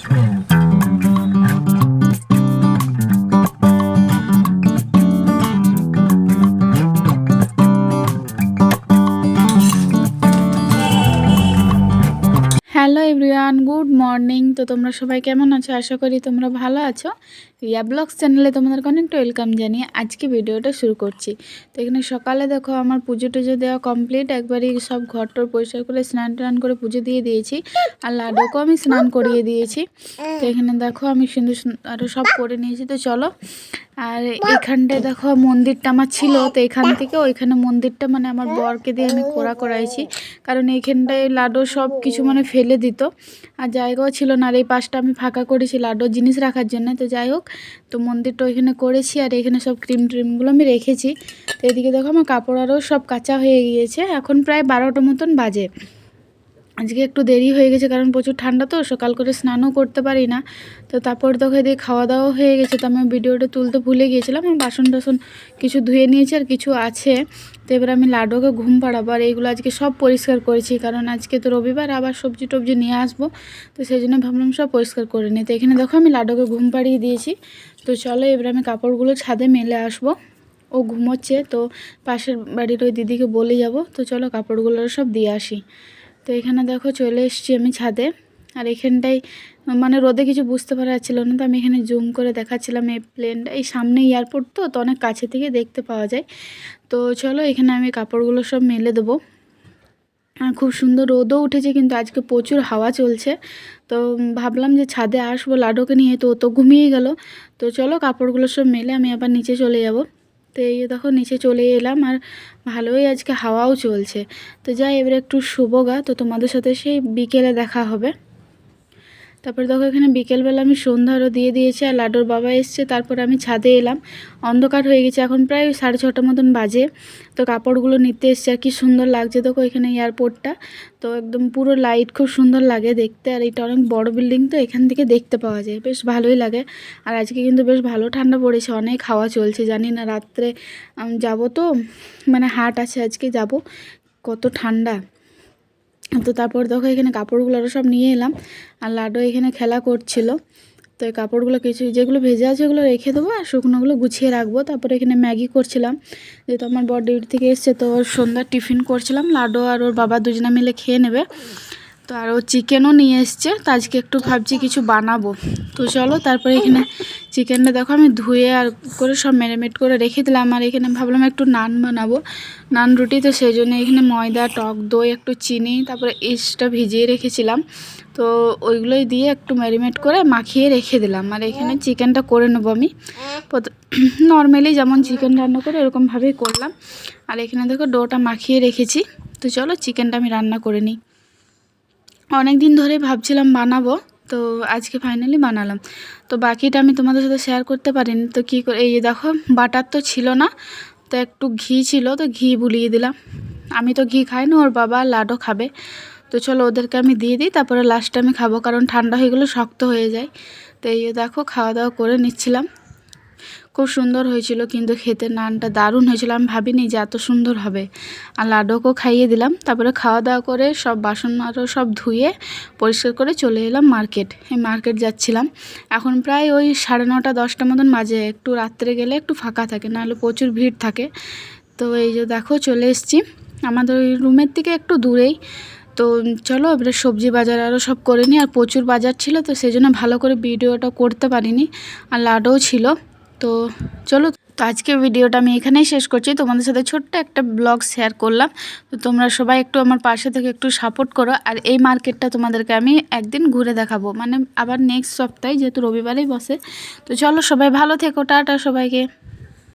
Hello everyone, good morning. তো তোমরা সবাই কেমন আছো? আশা করি তোমরা ভালো আছো। রিয়া ব্লগস চ্যানেলে তোমাদেরকে অনেকটা ওয়েলকাম জানিয়ে আজকে ভিডিওটা শুরু করছি। তো এখানে সকালে দেখো আমার পুজো টুজো দেওয়া কমপ্লিট, একবারই সব ঘরটর পরিষ্কার করে স্নান টান করে পুজো দিয়ে দিয়েছি। আর লাডুকেও আমি স্নান করিয়ে দিয়েছি। তো এখানে দেখো আমি সিঁদুর আরও সব করে নিয়েছি। তো চলো, আর এখানটায় দেখো মন্দিরটা আমার ছিল, তো এখান থেকে ওইখানে মন্দিরটা মানে আমার বরকে দিয়ে আমি করাইছি, কারণ এইখানটায় লাডু সব কিছু মানে ফেলে দিত আর জায়গাও ছিল না। আর এই পাশটা আমি ফাঁকা করেছি লাডুর জিনিস রাখার জন্য। তো যাই হোক, তো মন্দিরটা ওইখানে করেছি আর এখানে সব ক্রিম ট্রিমগুলো আমি রেখেছি। তো এদিকে দেখো আমার কাপড় আরও সব কাঁচা হয়ে গিয়েছে। এখন প্রায় 12টা মতন বাজে। আজকে একটু দেরি হয়ে গেছে কারণ প্রচুর ঠান্ডা, তো সকাল করে স্নানও করতে পারি না। তো তারপর দেখো এদিকে খাওয়া দাওয়া হয়ে গেছে। তো আমি ভিডিওটা তুলতে ভুলে গিয়েছিলাম। আমি বাসন টাসন কিছু ধুয়ে নিয়েছি আর কিছু আছে। তো এবার আমি লাডুকে ঘুম পাড়াবো আর এইগুলো আজকে সব পরিষ্কার করেছি, কারণ আজকে তো রবিবার, আবার সবজি টবজি নিয়ে আসবো। তো সেই জন্য ভাবলাম সব পরিষ্কার করে নিই। তো এখানে দেখো আমি লাডুকে ঘুম পাড়িয়ে দিয়েছি। তো চলো এবার আমি কাপড়গুলো ছাদে মেলে আসবো। ও ঘুমোচ্ছে, তো পাশের বাড়ির ওই দিদিকে বলে যাব। তো চলো কাপড়গুলো সব দিয়ে আসি। তো এখানে দেখো চলে এসেছি আমি ছাদে। আর এখানটাই মানে রোদে কিছু বুঝতে পারা যাচ্ছিল না, তো আমি এখানে জুম করে দেখাচ্ছিলাম এই প্লেনটা। এই সামনে এয়ারপোর্ট, তো অনেক কাছে থেকে দেখতে পাওয়া যায়। তো চলো এখানে আমি কাপড়গুলো সব মেলে দেবো। আর খুব সুন্দর রোদও উঠেছে, কিন্তু আজকে প্রচুর হাওয়া চলছে। তো ভাবলাম যে ছাদে আসবো লাডুকে নিয়ে, তো ও তো ঘুমিয়ে গেল। তো চলো কাপড়গুলো সব মেলে আমি আবার নিচে চলে যাব। তো এই দেখো নিচে চলে এলাম, আর ভালোই আজকে হাওয়াও চলছে। তো যাই এবারে একটু শুবো গা। তো তোমাদের সাথে সেই বিকেলে দেখা হবে। তারপরে দেখো এখানে বিকেলবেলা আমি সন্ধ্যা আরও দিয়ে দিয়েছি আর লাডুর বাবা এসছে। তারপরে আমি ছাদে এলাম, অন্ধকার হয়ে গেছে, এখন প্রায় 6:30 মতন বাজে। তো কাপড়গুলো নিতে এসছে আর কি সুন্দর লাগছে দেখো এখানে এয়ারপোর্টটা। তো একদম পুরো লাইট, খুব সুন্দর লাগে দেখতে। আর এটা অনেক বড় বিল্ডিং, তো এখান থেকে দেখতে পাওয়া যায়, বেশ ভালোই লাগে। আর আজকে কিন্তু বেশ ভালো ঠান্ডা পড়েছে, অনেক হাওয়া চলছে। জানি না রাত্রে যাব, তো মানে হাট আছে আজকে, যাব, কত ঠান্ডা। তো তারপর দেখো এখানে কাপড়গুলো আরও সব নিয়ে এলাম আর লাডু এখানে খেলা করছিল। তো এই কাপড়গুলো কিছু যেগুলো ভেজে আছে ওগুলো রেখে দেবো আর শুকনোগুলো গুছিয়ে রাখবো। তারপরে এখানে ম্যাগি করছিলাম, যেহেতু আমার বর ডিউটি থেকে এসছে, তো ওর সন্ধ্যার টিফিন করছিলাম। লাডু আর ওর বাবা দুজনে মিলে খেয়ে নেবে। তো আর ও চিকেনও নিয়ে এসছে, তো আজকে একটু ভাবছি কিছু বানাবো। তো চলো তারপরে এখানে চিকেনটা দেখো আমি ধুয়ে আর করে সব ম্যারিনেট করে রেখে দিলাম। আর এখানে ভাবলাম একটু নান বানাবো, নান রুটি। তো সেই জন্য এখানে ময়দা, টক দই, একটু চিনি, তারপরে ইস্টটা ভিজিয়ে রেখেছিলাম। তো ওইগুলোই দিয়ে একটু ম্যারিনেট করে মাখিয়ে রেখে দিলাম। আর এখানে চিকেনটা করে নেবো আমি নর্মালি যেমন চিকেন রান্না করে এরকমভাবেই করলাম। আর এখানে দেখো ডোটা মাখিয়ে রেখেছি। তো চলো চিকেনটা আমি রান্না করে নিই। অনেক দিন ধরে ভাবছিলাম বানাবো, তো আজকে ফাইনালি বানালাম। তো বাকিটা আমি তোমাদের সাথে শেয়ার করতে পারিনি। তো কী করে, এই দেখো বাটার তো ছিল না, তো একটু ঘি ছিল, তো ঘি বুলিয়ে দিলাম। আমি তো ঘি খাই না, ওর বাবা লাডু খাবে। তো চলো ওদেরকে আমি দিয়ে দিই, তারপরে লাস্টে আমি খাবো, কারণ ঠান্ডা হয়ে গেলে শক্ত হয়ে যায়। তো এই দেখো খাওয়া দাওয়া করে নিচ্ছিলাম। খুব সুন্দর হয়েছিল কিন্তু খেতে, নানটা দারুণ হয়েছিল। আমি ভাবিনি যে এত সুন্দর হবে। আর লাডুকেও খাইয়ে দিলাম। তারপরে খাওয়া দাওয়া করে সব বাসন আরও সব ধুয়ে পরিষ্কার করে চলে এলাম মার্কেট। এই মার্কেট যাচ্ছিলাম। এখন প্রায় ওই 9:30 10টা মতন বাজে। একটু রাত্রে গেলে একটু ফাঁকা থাকে, নাহলে প্রচুর ভিড় থাকে। তো এই যে দেখো চলে এসেছি, আমাদের ওই রুমের থেকে একটু দূরেই। তো চলো এবারে সবজি বাজার আরও সব করে নিই। আর প্রচুর বাজার ছিল, তো সেই জন্য ভালো করে ভিডিওটা করতে পারিনি। আর লাডুও ছিল। তো চলো, তো আজকে ভিডিওটা আমি এখানেই শেষ করছি। তোমাদের সাথে ছোট্ট একটা ব্লগ শেয়ার করলাম। তো তোমরা সবাই একটু আমার পাশে থেকে একটু সাপোর্ট করো। আর এই মার্কেটটা তোমাদেরকে আমি একদিন ঘুরে দেখাবো, মানে আবার নেক্সট সপ্তাহে, যেহেতু রবিবারেই বসে। তো চলো সবাই ভালো থেকো, টাটা সবাইকে।